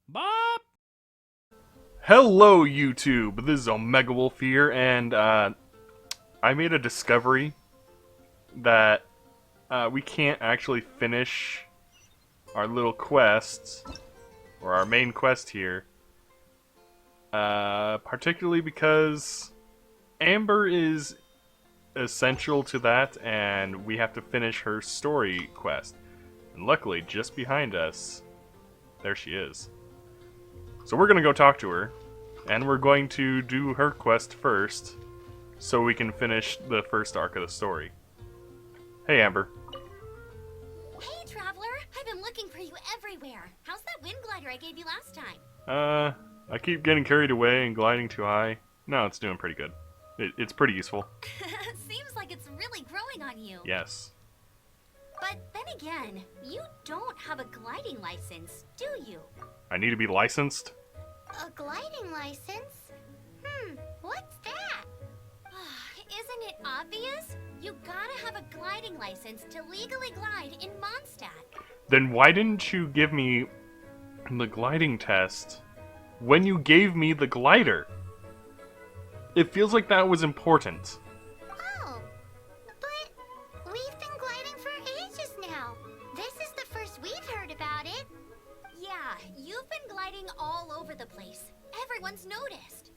Bob! Hello YouTube, this is Omega Wolf here, and I made a discovery that we can't actually finish our little quests, or our main quest here, particularly because Amber is essential to that, and we have to finish her story quest. And luckily, just behind us, there she is. So we're gonna go talk to her, and we're going to do her quest first, so we can finish the first arc of the story. Hey, Amber. Hey, Traveler! I've been looking for you everywhere. How's that wind glider I gave you last time? I keep getting carried away and gliding too high. No, it's doing pretty good. It's pretty useful. Seems like it's really growing on you. Yes. But then again, you don't have a gliding license, do you? I need to be licensed? A gliding license? What's that? Isn't it obvious? You gotta have a gliding license to legally glide in Mondstadt. Then why didn't you give me the gliding test when you gave me the glider? It feels like that was important. Oh, but we've been gliding for ages now. This is the first we've heard about it. Yeah, you've been gliding all over the place. Everyone's noticed.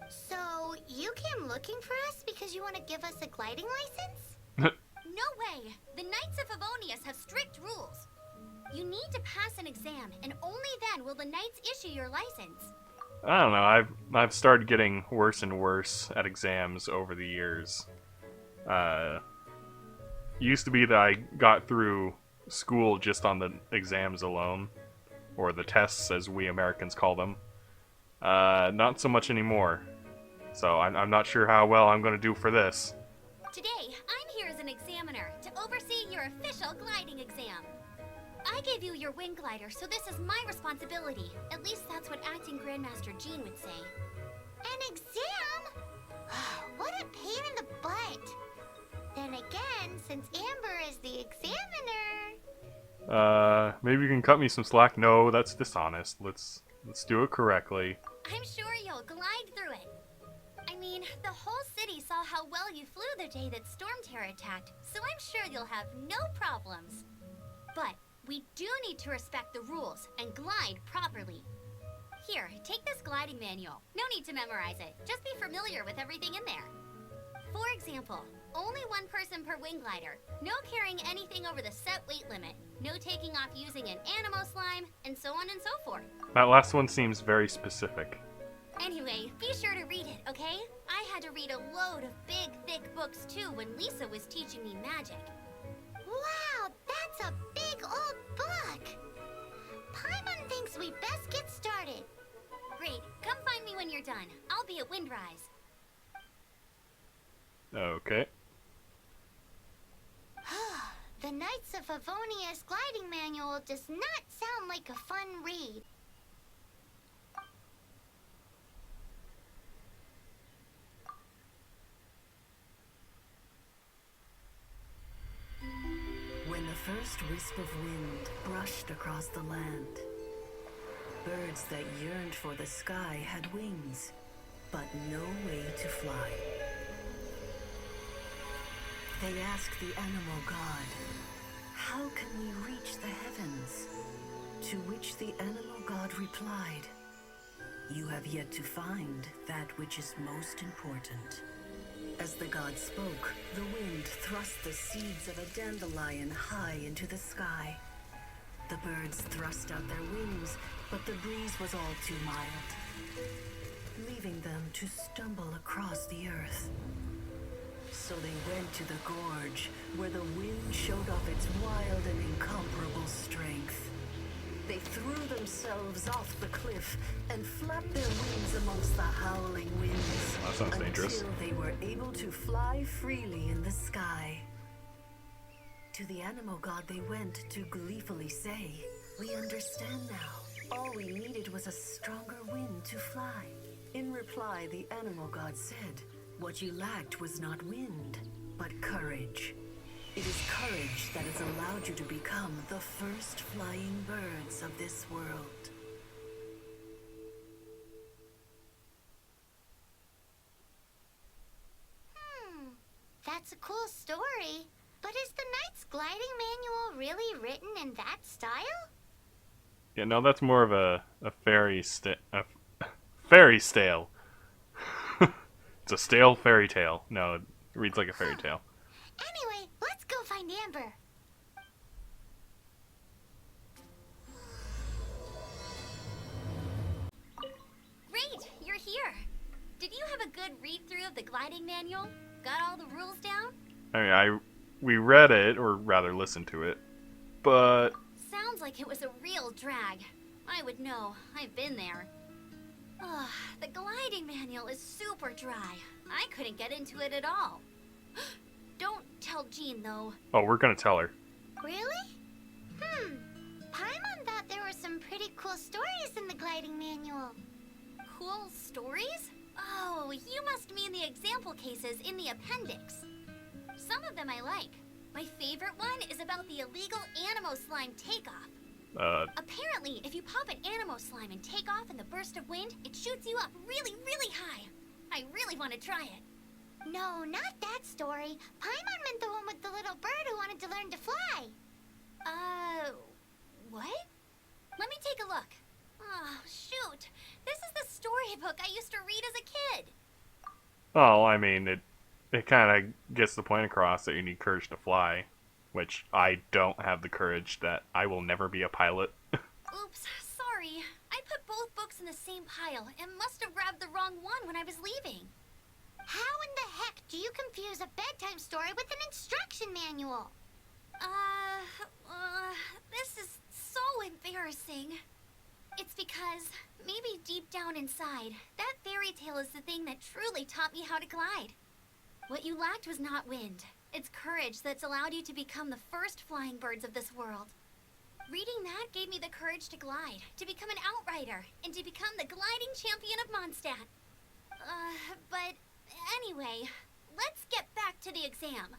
So, you came looking for us because you want to give us a gliding license? No way! The Knights of Favonius have strict rules. You need to pass an exam, and only then will the Knights issue your license. I don't know, I've started getting worse and worse at exams over the years. Used to be that I got through school just on the exams alone, or the tests as we Americans call them. Not so much anymore. So I'm not sure how well I'm going to do for this. Today, I'm here as an examiner to oversee your official gliding exam. I gave you your wind glider, so this is my responsibility. At least that's what acting Grandmaster Jean would say. An exam? What a pain in the butt. Then again, since Amber is the examiner... Maybe you can cut me some slack. No, that's dishonest. Let's do it correctly. I'm sure you'll glide through it. I mean, the whole city saw how well you flew the day that Storm Terror attacked, so I'm sure you'll have no problems. But we do need to respect the rules and glide properly. Here, take this gliding manual. No need to memorize it. Just be familiar with everything in there. For example, only one person per wing glider. No carrying anything over the set weight limit. No taking off using an animal slime, and so on and so forth. That last one seems very specific. Anyway, be sure to read it, okay? I had to read a load of big, thick books too when Lisa was teaching me magic. Wow, that's a big old book! Paimon thinks we best get started. Great, come find me when you're done. I'll be at Windrise. Okay. The Knights of Favonius gliding manual does not sound like a fun read. When the first wisp of wind brushed across the land, birds that yearned for the sky had wings, but no way to fly. They asked the animal god, "How can we reach the heavens?" To which the animal god replied, "You have yet to find that which is most important." As the god spoke, the wind thrust the seeds of a dandelion high into the sky. The birds thrust out their wings, but the breeze was all too mild, leaving them to stumble across the earth. So they went to the gorge, where the wind showed off its wild and incomparable strength. They threw themselves off the cliff and flapped their wings amongst the howling winds. That sounds dangerous. Until they were able to fly freely in the sky. To the animal god they went to gleefully say, "We understand now. All we needed was a stronger wind to fly." In reply, the animal god said, "What you lacked was not wind, but courage. It is courage that has allowed you to become the first flying birds of this world. That's a cool story. But is the Knight's gliding manual really written in that style? Yeah, no, that's more of a fairy fairy tale. It's a stale fairy tale. No, it reads like a fairy tale. Anyway, let's go find Amber. Great, you're here. Did you have a good read-through of the gliding manual? Got all the rules down? I mean, we read it, or rather listened to it, but Sounds like it was a real drag. I would know. I've been there. Ugh, the gliding manual is super dry. I couldn't get into it at all. Don't tell Jean, though. oh, we're gonna tell her. Really? Paimon thought there were some pretty cool stories in the gliding manual. Cool stories? Oh, you must mean the example cases in the appendix. Some of them I like. My favorite one is about the illegal Animo Slime takeoff. Apparently, if you pop an Animo Slime and take off in the burst of wind, it shoots you up really, really high. I really want to try it. No, not that story. Paimon meant the one with the little bird who wanted to learn to fly. What? Let me take a look. Oh, shoot. This is the storybook I used to read as a kid. Oh, I mean, it kind of gets the point across that you need courage to fly, which I don't have the courage that I will never be a pilot. Oops, sorry. I put both books in the same pile and must have grabbed the wrong one when I was leaving. How in the heck do you confuse a bedtime story with an instruction manual? This is so embarrassing. It's because, maybe deep down inside, that fairy tale is the thing that truly taught me how to glide. What you lacked was not wind. It's courage that's allowed you to become the first flying birds of this world. Reading that gave me the courage to glide, to become an outrider, and to become the gliding champion of Mondstadt. But anyway, let's get back to the exam.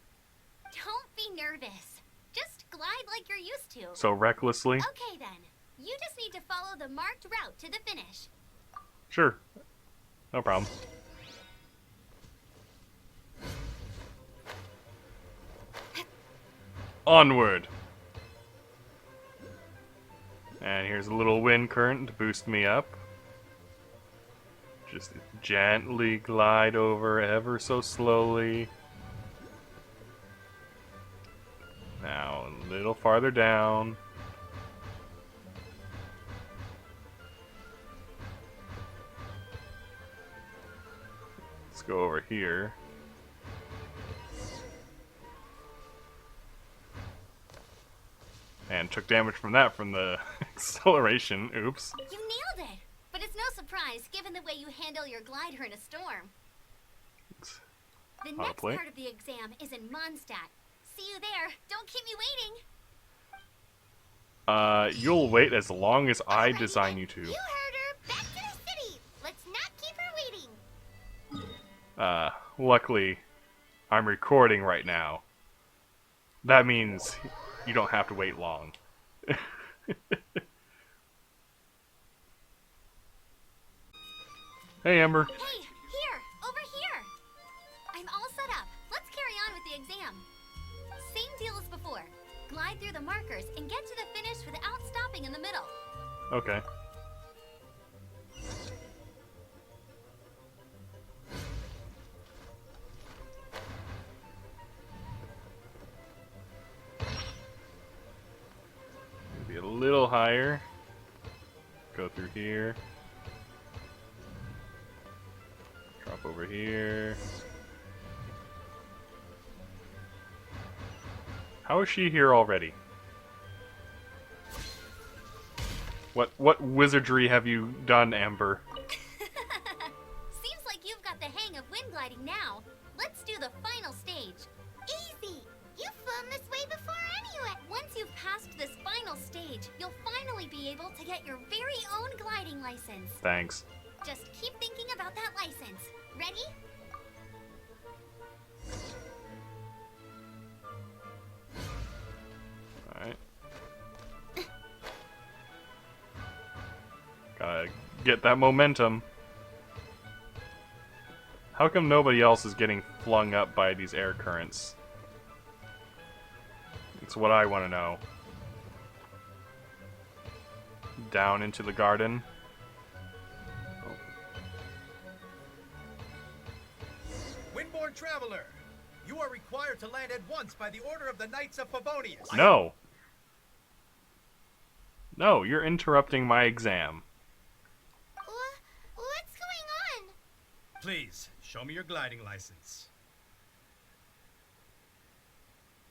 Don't be nervous. Just glide like you're used to. So recklessly? Okay then. You just need to follow the marked route to the finish. Sure. No problem. Onward! And here's a little wind current to boost me up. Just gently glide over ever so slowly. Now a little farther down. Let's go over here. And took damage from that from the acceleration. Oops. You nailed it! But it's no surprise, given the way you handle your glider in a storm. The next play. part of the exam is in Mondstadt. See you there. Don't keep me waiting. You'll wait as long as I Alrighty design then. you to. You heard her. Back to the city. Let's not keep her waiting. Luckily, I'm recording right now. That means you don't have to wait long. Hey, Amber. Hey, here, over here. I'm all set up. Let's carry on with the exam. Same deal as before. Glide through the markers and get to the finish without stopping in the middle. Okay. Maybe a little higher. Go through here. Drop over here. How is she here already? What wizardry have you done, Amber? Seems like you've got the hang of wind gliding now. Let's do the final stage. Easy! You've flown this way before anyway! Once you've passed this final stage, you'll finally be able to get your very own gliding license. Thanks. Just keep thinking about that license. Ready? Gotta get that momentum. How come nobody else is getting flung up by these air currents? It's what I want to know. Down into the garden. Windborne Traveler, you are required to land at once by the order of the Knights of Favonius. No. No, you're interrupting my exam. What's going on? Please, show me your gliding license.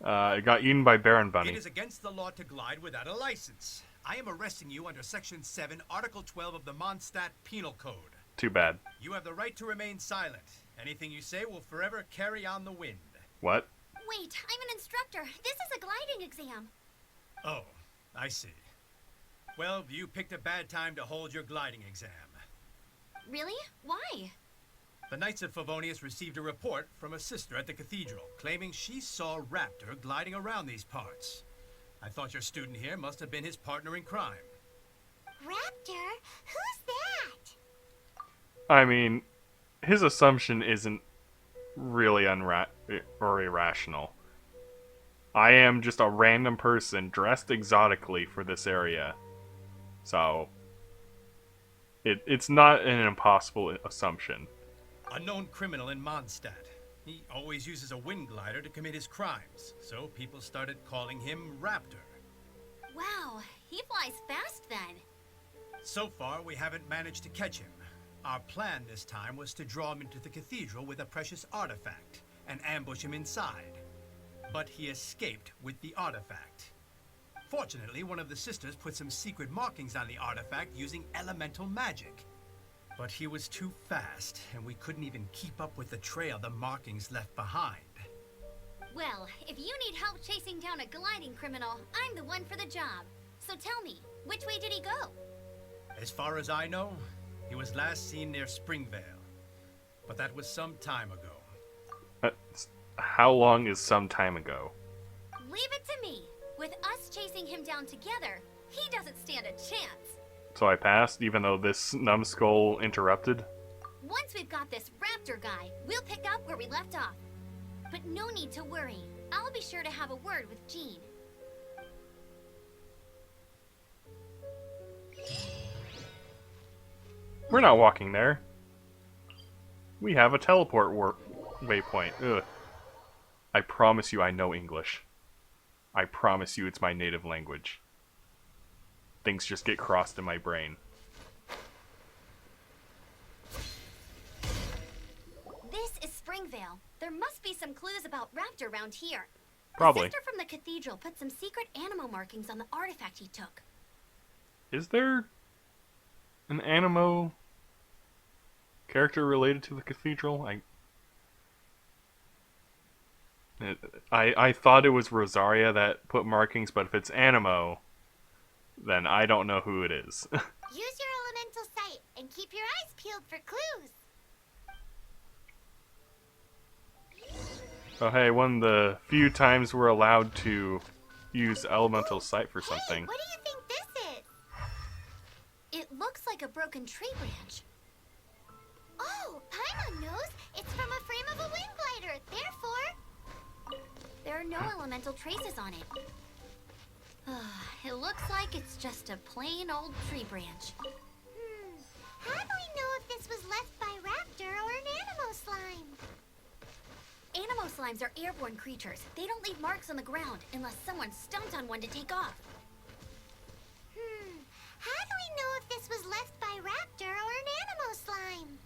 It got eaten by Baron It Bunny. is against the law to glide without a license. I am arresting you under Section 7, Article 12 of the Mondstadt Penal Code. Too bad. You have the right to remain silent. Anything you say will forever carry on the wind. What? Wait, I'm an instructor. This is a gliding exam. Oh, I see. Well, you picked a bad time to hold your gliding exam. Really? Why? The Knights of Favonius received a report from a sister at the cathedral claiming she saw Raptor gliding around these parts. I thought your student here must have been his partner in crime. Raptor? Who's that? I mean, his assumption isn't really or irrational. I am just a random person dressed exotically for this area. So, it's not an impossible assumption. A known criminal in Mondstadt. He always uses a wind glider to commit his crimes, so people started calling him Raptor. Wow, he flies fast then. So far, we haven't managed to catch him. Our plan this time was to draw him into the cathedral with a precious artifact and ambush him inside. But he escaped with the artifact. Fortunately, one of the sisters put some secret markings on the artifact using elemental magic. But he was too fast, and we couldn't even keep up with the trail the markings left behind. Well, if you need help chasing down a gliding criminal, I'm the one for the job. So tell me, which way did he go? As far as I know, he was last seen near Springvale. But that was some time ago. How long is some time ago? Leave it to me. With us chasing him down together, he doesn't stand a chance. So I passed, even though this numbskull interrupted? Once we've got this Raptor guy, we'll pick up where we left off. But no need to worry. I'll be sure to have a word with Jean. We're not walking there. We have a teleport waypoint. Ugh. I promise you I know English. I promise you it's my native language. Things just get crossed in my brain. This is Springvale. There must be some clues about Raptor around here. Probably. The sister from the cathedral put some secret animal markings on the artifact he took. Is there an animo character related to the cathedral? I thought it was Rosaria that put markings, but if it's animo, then I don't know who it is. Use your elemental sight and keep your eyes peeled for clues. Oh hey, one of the few times we're allowed to use elemental sight for something. Hey, what do you think this is? It looks like a broken tree branch. Oh, Paimon knows. It's from a frame of a wind glider. Therefore, there are no elemental traces on it. It looks like it's just a plain old tree branch. How do we know if this was left by Raptor or an Animo slime? Animo slimes are airborne creatures. They don't leave marks on the ground unless someone stomped on one to take off. How do we know if this was left by Raptor or an Animo slime?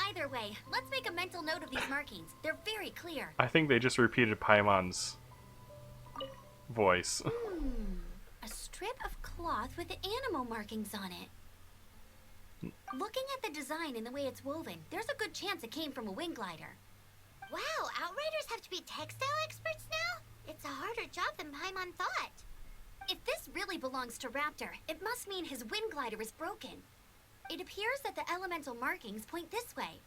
Either way, let's make a mental note of these markings. They're very clear. I think they just repeated Paimon's voice. A strip of cloth with Animo markings on it. Looking at the design and the way it's woven, there's a good chance it came from a wind glider. Wow, Outriders have to be textile experts now? It's a harder job than Paimon thought. If this really belongs to Raptor, it must mean his wind glider is broken. It appears that the elemental markings point this way.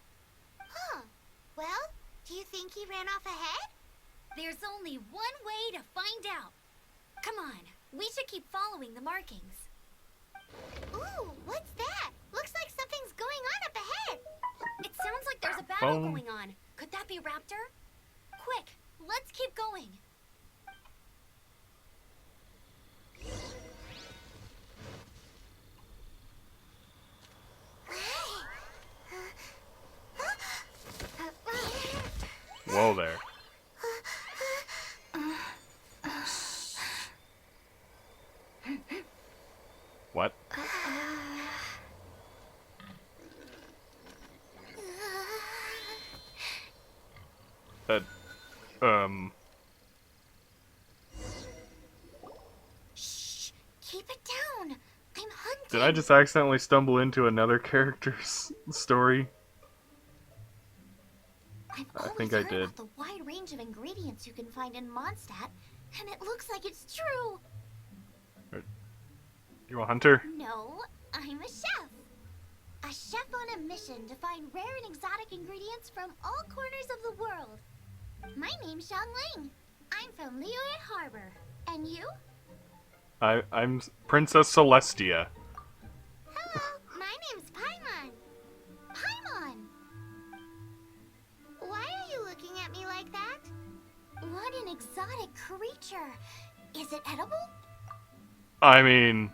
Huh. Well, do you think he ran off ahead? There's only one way to find out. Come on, we should keep following the markings. Ooh, battle phone. going on. Could that be Raptor? Quick, let's keep going. Whoa there. What? That, Shh, keep it down. I'm hunting. Did I just accidentally stumble into another character's story? I've I always think I heard did. about the wide range of ingredients you can find in Mondstadt, and it looks like it's true. You a hunter? No, I'm a chef. A chef on a mission to find rare and exotic ingredients from all corners of the world. My name's Xiangling. I'm from Liyue Harbor. And you? I'm Princess Celestia. Hello, my name's Paimon. Paimon! Why are you looking at me like that? What an exotic creature. Is it edible? I mean,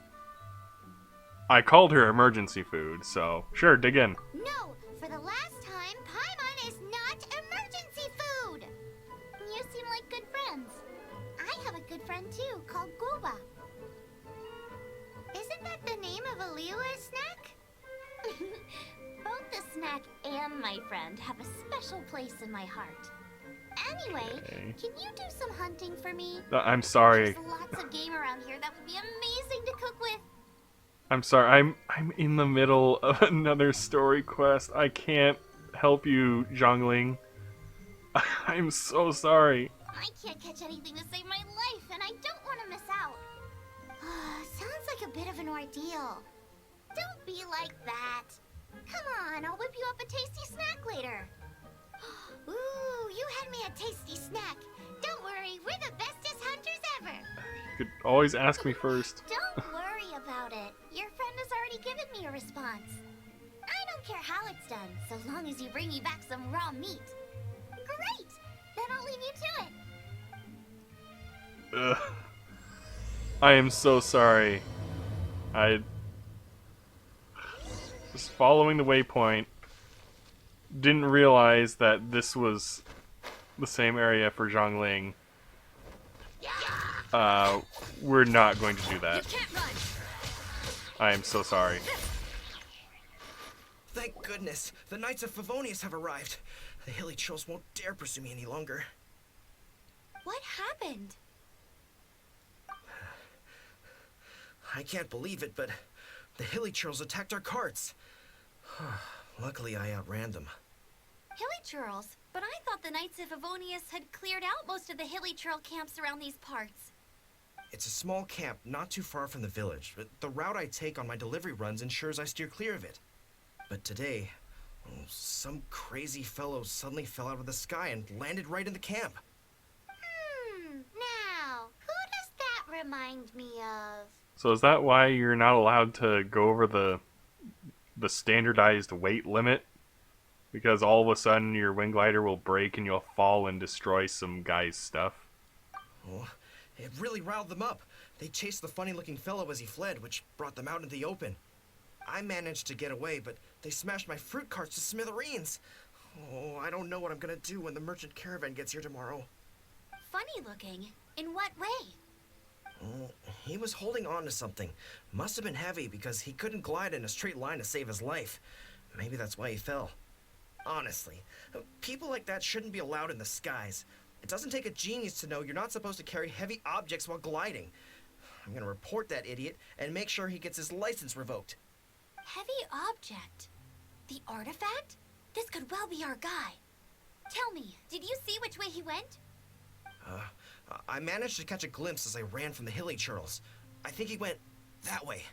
I called her emergency food, so sure, dig in. No, for the last time, Paimon is not emergency food! You seem like good friends. I have a good friend too, called Goba. Isn't that the name of a Liyue snack? Both the snack and my friend have a special place in my heart. Anyway, Okay. can you do some hunting for me? I'm sorry. There's lots of game around here that would be amazing to cook with. I'm sorry. I'm in the middle of another story quest. I can't help you, Zhongling. I'm so sorry. I can't catch anything to save my life, and I don't want to miss out. Sounds like a bit of an ordeal. Don't be like that. Come on, I'll whip you up a tasty snack later. Ooh, you had me a tasty snack. Don't worry, we're the bestest hunters ever. You could always ask me first. Don't worry about it. Your friend has already given me a response. I don't care how it's done, so long as you bring me back some raw meat. Great! Then I'll leave you to it. Ugh. I am so sorry. I was following the waypoint. Didn't realize that this was the same area for Zhongling. We're not going to do that. You can't run. I am so sorry. Thank goodness, the Knights of Favonius have arrived. The hilly trolls won't dare pursue me any longer. What happened? I can't believe it, but the hilly trolls attacked our carts. Luckily, I outran them. Hilly Churls? But I thought the Knights of Favonius had cleared out most of the Hilly Churl camps around these parts. It's a small camp not too far from the village, but the route I take on my delivery runs ensures I steer clear of it. But today, some crazy fellow suddenly fell out of the sky and landed right in the camp. Now, who does that remind me of? So is that why you're not allowed to go over the standardized weight limit? Because all of a sudden your wing glider will break and you'll fall and destroy some guy's stuff? Oh, it really riled them up. They chased the funny-looking fellow as he fled, which brought them out into the open. I managed to get away, but they smashed my fruit carts to smithereens. Oh, I don't know what I'm gonna do when the merchant caravan gets here tomorrow. Funny looking? In what way? Oh, he was holding on to something. Must have been heavy because he couldn't glide in a straight line to save his life. Maybe that's why he fell. Honestly, people like that shouldn't be allowed in the skies. It doesn't take a genius to know you're not supposed to carry heavy objects while gliding. I'm gonna report that idiot and make sure he gets his license revoked. Heavy object? The artifact? This could well be our guy. Tell me, did you see which way he went? I managed to catch a glimpse as I ran from the hilly churls. I think he went that way.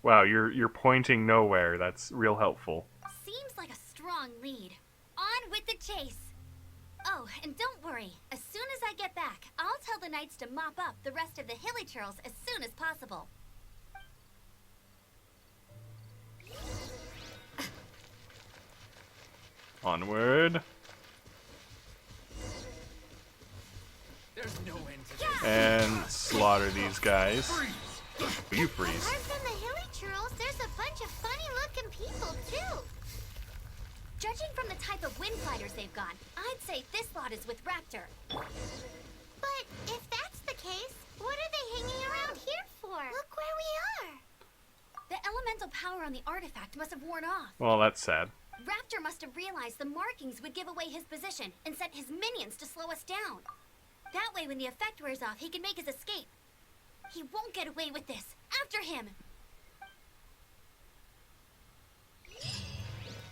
Wow, you're pointing nowhere. That's real helpful. Seems like a strong lead. On with the chase. Oh, and don't worry. As soon as I get back, I'll tell the knights to mop up the rest of the hilly churls as soon as possible. Onward. There's no end to this. And slaughter these guys. You freeze. Apart from the hilly churls, there's a bunch of funny-looking people, too. Judging from the type of wind fighters they've got, I'd say this lot is with Raptor. But if that's the case, what are they hanging around here for? Look where we are. The elemental power on the artifact must have worn off. Well, that's sad. Raptor must have realized the markings would give away his position and sent his minions to slow us down. That way, when the effect wears off, he can make his escape. He won't get away with this. After him!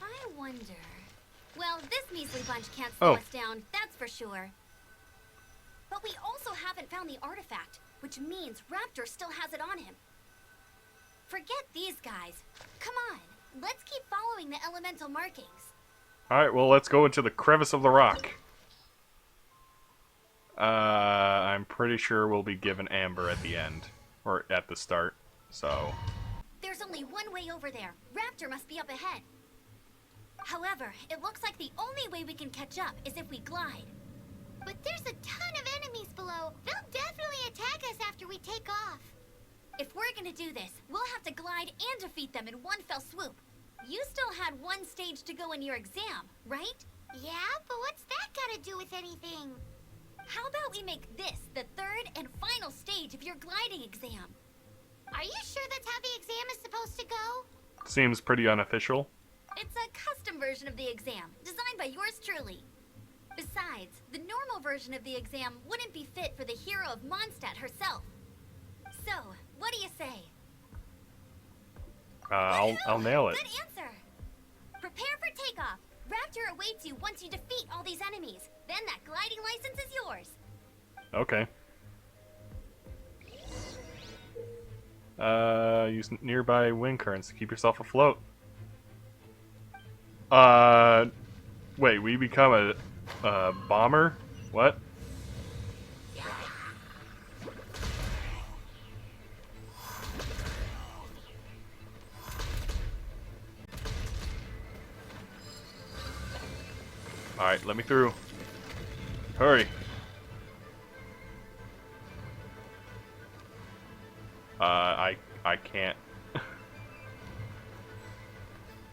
I wonder... Well, this measly bunch can't slow us down, that's for sure. But we also haven't found the artifact, which means Raptor still has it on him. Forget these guys. Come on, let's keep following the elemental markings. Alright, well, let's go into the crevice of the rock. I'm pretty sure we'll be given Amber at the end. Or at the start, so... There's only one way over there. Raptor must be up ahead. However, it looks like the only way we can catch up is if we glide. But there's a ton of enemies below. They'll definitely attack us after we take off. If we're gonna do this, we'll have to glide and defeat them in one fell swoop. You still had one stage to go in your exam, right? Yeah, but what's that gotta do with anything? How about we make this the third and final stage of your gliding exam? Are you sure that's how the exam is supposed to go? Seems pretty unofficial. It's a custom version of the exam, designed by yours truly. Besides, the normal version of the exam wouldn't be fit for the hero of Mondstadt herself. So, what do you say? I'll nail it. Good answer! Prepare for takeoff. Raptor awaits you once you defeat all these enemies. Then that gliding license is yours. Okay. Use nearby wind currents to keep yourself afloat. Wait, we become a bomber? What? Alright, let me through. Hurry. I can't.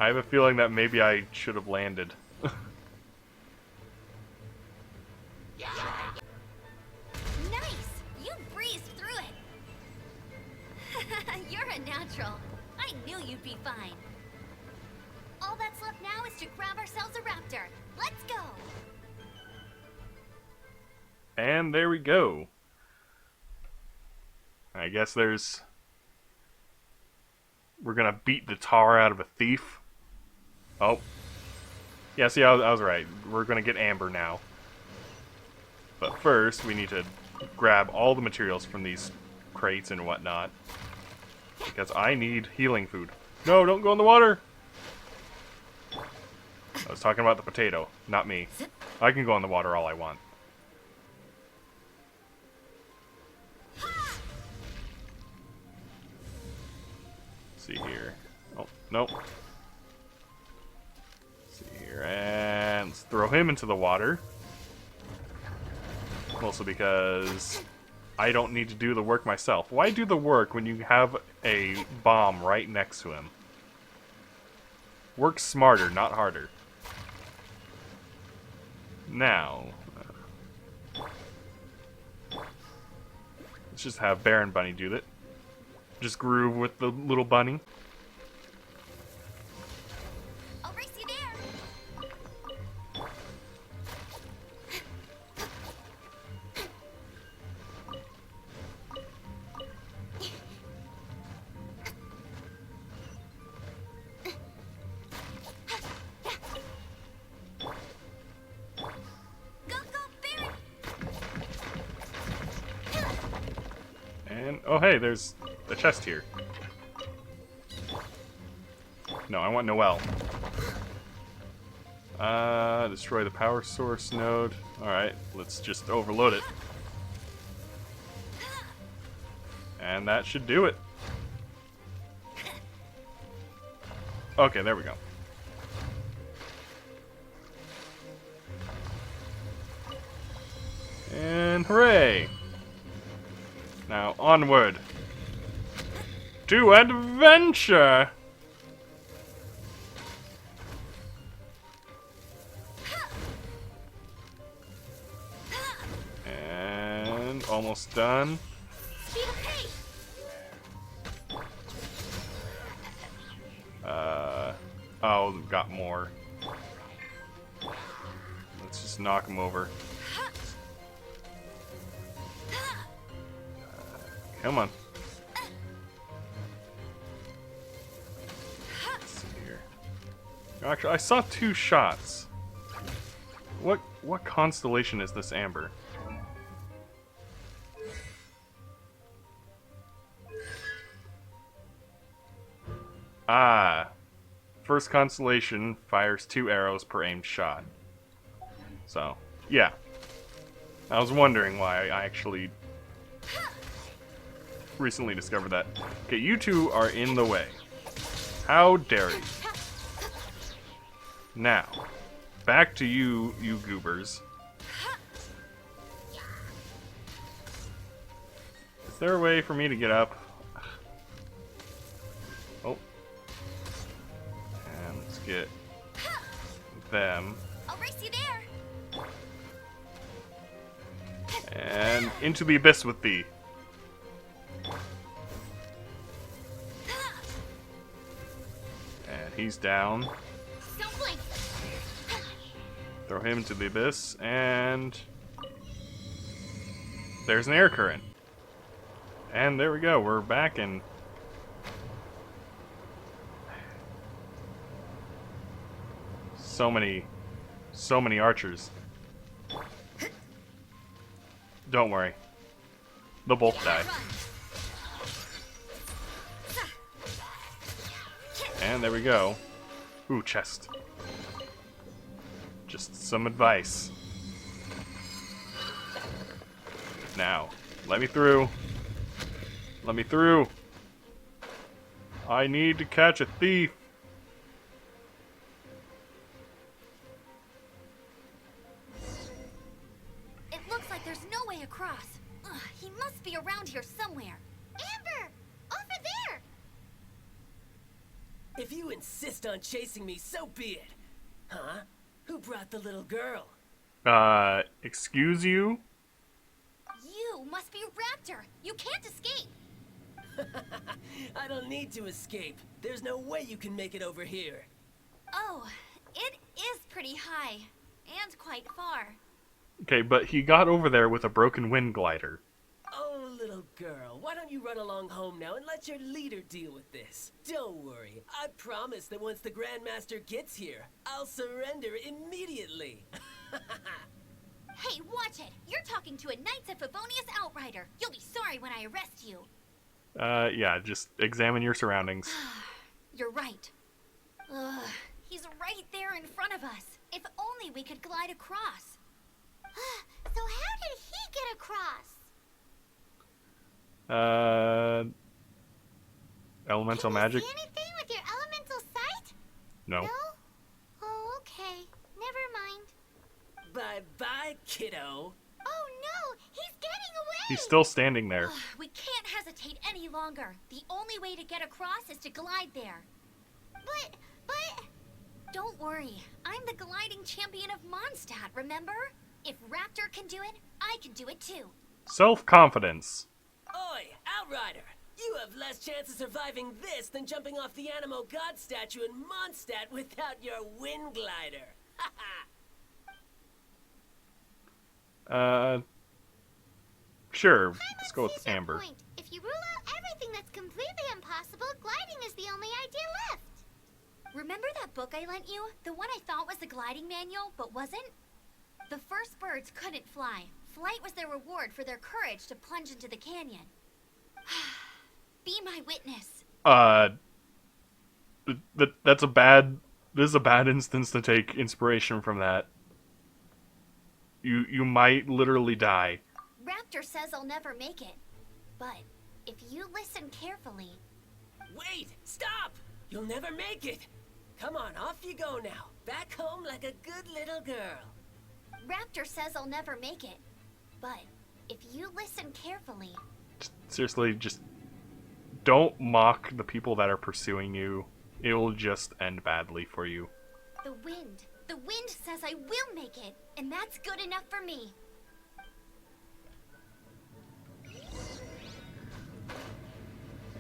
I have a feeling that maybe I should have landed. Nice! You breezed through it! You're a natural. I knew you'd be fine. All that's left now is to grab ourselves a raptor. Let's go! And there we go. I guess there's... We're gonna beat the tar out of a thief. Oh. Yeah, see, I was right. We're gonna get Amber now. But first, we need to grab all the materials from these crates and whatnot. Because I need healing food. No, don't go in the water! I was talking about the potato, not me. I can go in the water all I want. See here. Oh, nope. See here, and let's throw him into the water. Mostly because I don't need to do the work myself. Why do the work when you have a bomb right next to him? Work smarter, not harder. Now, let's just have Baron Bunny do that. Just groove with the little bunny. I'll race you there! Go, Baron! And, oh hey, there's a chest here. No, I want Noelle. Destroy the power source node. Alright, let's just overload it. And that should do it. Okay, there we go. And hooray! Now onward to adventure! And almost done. Speed of pace. Oh, got more. Let's just knock him over. Come on. Let's see here. Actually, I saw 2 shots. What constellation is this Amber? Ah. First constellation fires 2 arrows per aimed shot. So, yeah. I was wondering why I actually recently discovered that. Okay, you 2 are in the way. How dare you? Now, back to you goobers. Is there a way for me to get up? Oh. And let's get them. I'll race you there. And into the abyss with thee. And he's down. Don't blink. Throw him into the abyss, and there's an air current. And there we go, we're back in. So many archers. Don't worry. They'll both die. And there we go. Ooh, chest. Just some advice. Now, let me through. Let me through. I need to catch a thief. It looks like there's no way across. Ugh, he must be around here somewhere. Amber! Over there! If you insist on chasing me, so be it. Huh? Who brought the little girl? Excuse you? You must be Raptor. You can't escape. I don't need to escape. There's no way you can make it over here. Oh, it is pretty high. And quite far. Okay, but he got over there with a broken wind glider. Oh, little girl, why don't you run along home now and let your leader deal with this? Don't worry, I promise that once the Grandmaster gets here, I'll surrender immediately. Hey, watch it. You're talking to a Knights of Favonius outrider. You'll be sorry when I arrest you. Yeah, just examine your surroundings. You're right. Ugh, he's right there in front of us. If only we could glide across. So how did he get across? Elemental Can magic? you see anything with your elemental sight? No. No? Oh, okay. Never mind. Bye-bye, kiddo. Oh no! He's getting away! He's still standing there. Ugh, we can't hesitate any longer. The only way to get across is to glide there. But... Don't worry. I'm the gliding champion of Mondstadt, remember? If Raptor can do it, I can do it too. Self-confidence. Oi, Outrider! You have less chance of surviving this than jumping off the Animo God statue in Mondstadt without your wind glider. Sure. Let's go with Seize your Amber. point. If you rule out everything that's completely impossible, gliding is the only idea left. Remember that book I lent you? The one I thought was the gliding manual, but wasn't? The first birds couldn't fly. Flight was their reward for their courage to plunge into the canyon. Be my witness. That's a bad... This is a bad instance to take inspiration from that. You might literally die. Raptor says I'll never make it. But if you listen carefully... Wait! Stop! You'll never make it! Come on, off you go now. Back home like a good little girl. Raptor says I'll never make it. But if you listen carefully, Seriously, just don't mock the people that are pursuing you. It will just end badly for you. the wind says I will make it, and that's good enough for me.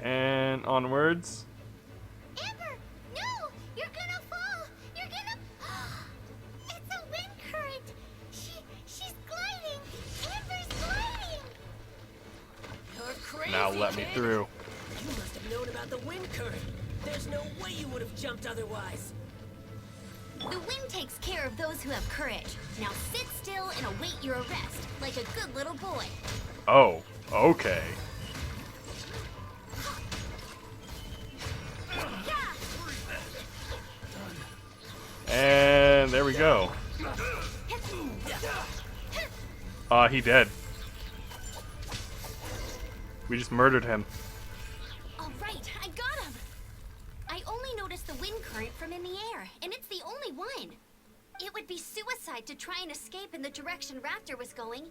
And onwards. Amber, no! You're gonna fall! You're gonna... It's a wind current! She's gliding! Amber's gliding! You're crazy, Now let me kid. through. You must have known about the wind current. There's no way you would have jumped otherwise. The wind takes care of those who have courage. Now sit still and await your arrest, like a good little boy. Oh, okay. Yeah! And there we go. He dead. We just murdered him. All right, I got him. I only noticed the wind current from in the air, and it's the only one. It would be suicide to try and escape in the direction Raptor was going.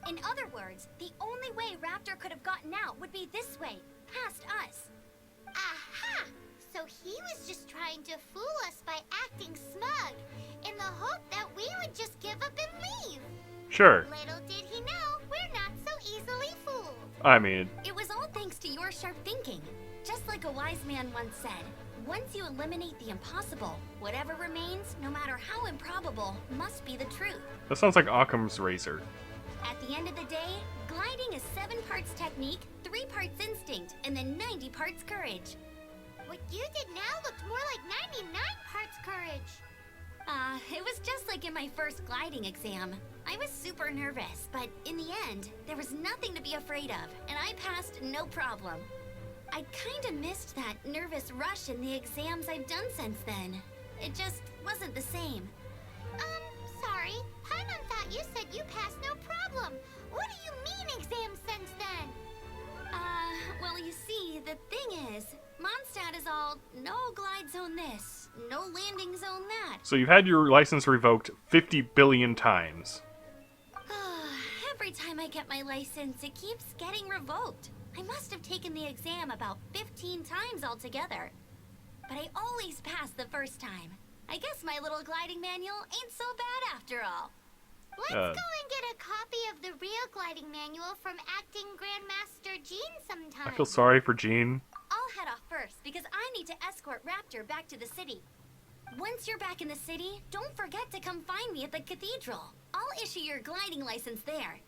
In other words, the only way Raptor could have gotten out would be this way, past us. Aha! So he was just trying to fool us by acting smug, in the hope that we would just give up and leave. Sure. Little did he know, we're not so easily fooled. I mean, It was all thanks to your sharp thinking. Just like a wise man once said, once you eliminate the impossible, whatever remains, no matter how improbable, must be the truth. that sounds like Occam's razor. At the end of the day, gliding is 7 parts technique, 3 parts instinct, and then 90 parts courage. What you did now looked more like 99 parts courage. It was just like in my first gliding exam. I was super nervous, but in the end, there was nothing to be afraid of, and I passed no problem. I kinda missed that nervous rush in the exams I've done since then. It just wasn't the same. Sorry. Paimon thought you said you passed no problem. What do you mean exams since then? Well, you see, the thing is, Mondstadt is all no glide zone this, no landing zone that. So you've had your license revoked 50 billion times. Every time I get my license, it keeps getting revoked. I must have taken the exam about 15 times altogether. But I always pass the first time. I guess my little gliding manual ain't so bad after all. Let's go and get a copy of the real gliding manual from acting Grandmaster Jean sometime. I feel sorry for Jean. I'll head off first because I need to escort Raptor back to the city. Once you're back in the city, don't forget to come find me at the cathedral. I'll issue your gliding license there.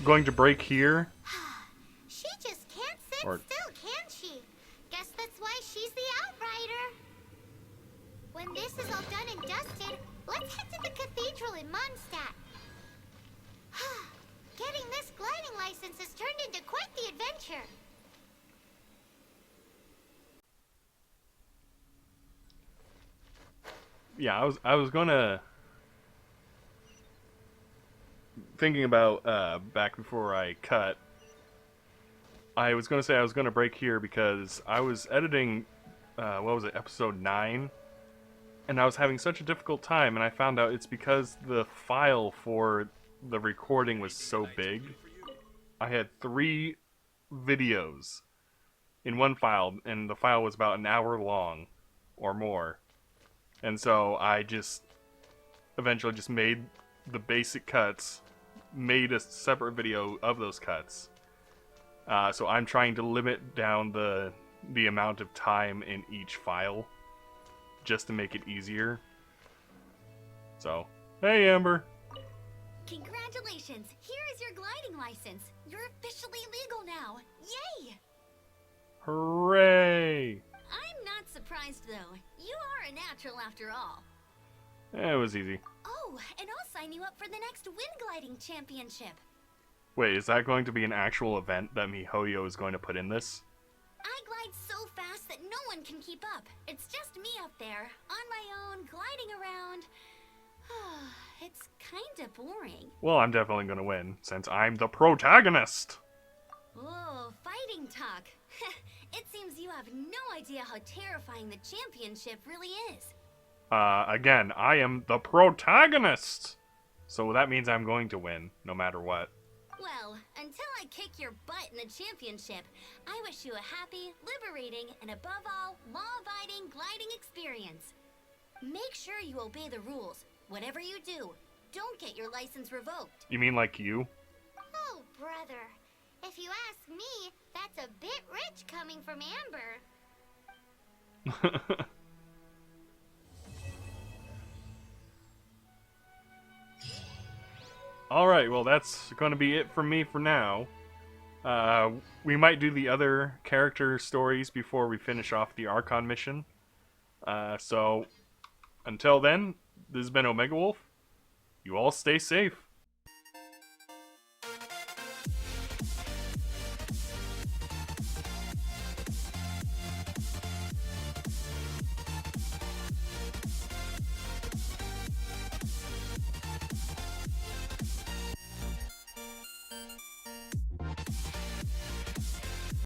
Going to break here. She just can't sit Or- still, can she? Guess that's why she's the outrider. When this is all done and dusted, let's head to the cathedral in Mondstadt. Getting this gliding license has turned into quite the adventure. Yeah, I was gonna thinking about back before I cut. I was gonna say I was gonna break here because I was editing what was it, episode 9, and I was having such a difficult time, and I found out it's because the file for the recording was so big. I had 3 videos in one file, and the file was about an hour long or more. And so I just eventually just made the basic cuts, made a separate video of those cuts. So I'm trying to limit down the amount of time in each file just to make it easier. So, hey Amber. Congratulations! Here is your gliding license. You're officially legal now. Yay! Hooray! I'm not surprised though. You are a natural after all. It was easy. Oh, and I'll sign you up for the next wind gliding championship. Wait, is that going to be an actual event that MiHoYo is going to put in this? I glide so fast that no one can keep up. It's just me up there, on my own, gliding around. It's kinda boring. Well, I'm definitely going to win, since I'm the protagonist! Oh, fighting talk. It seems you have no idea how terrifying the championship really is. Again, I am the protagonist! So that means I'm going to win, no matter what. Well, until I kick your butt in the championship, I wish you a happy, liberating, and above all, law-abiding gliding experience. Make sure you obey the rules. Whatever you do, don't get your license revoked. You mean like you? Oh, brother. If you ask me, that's a bit rich coming from Amber. Alright, well that's going to be it from me for now. We might do the other character stories before we finish off the Archon mission. So, until then, this has been Omega Wolf. You all stay safe.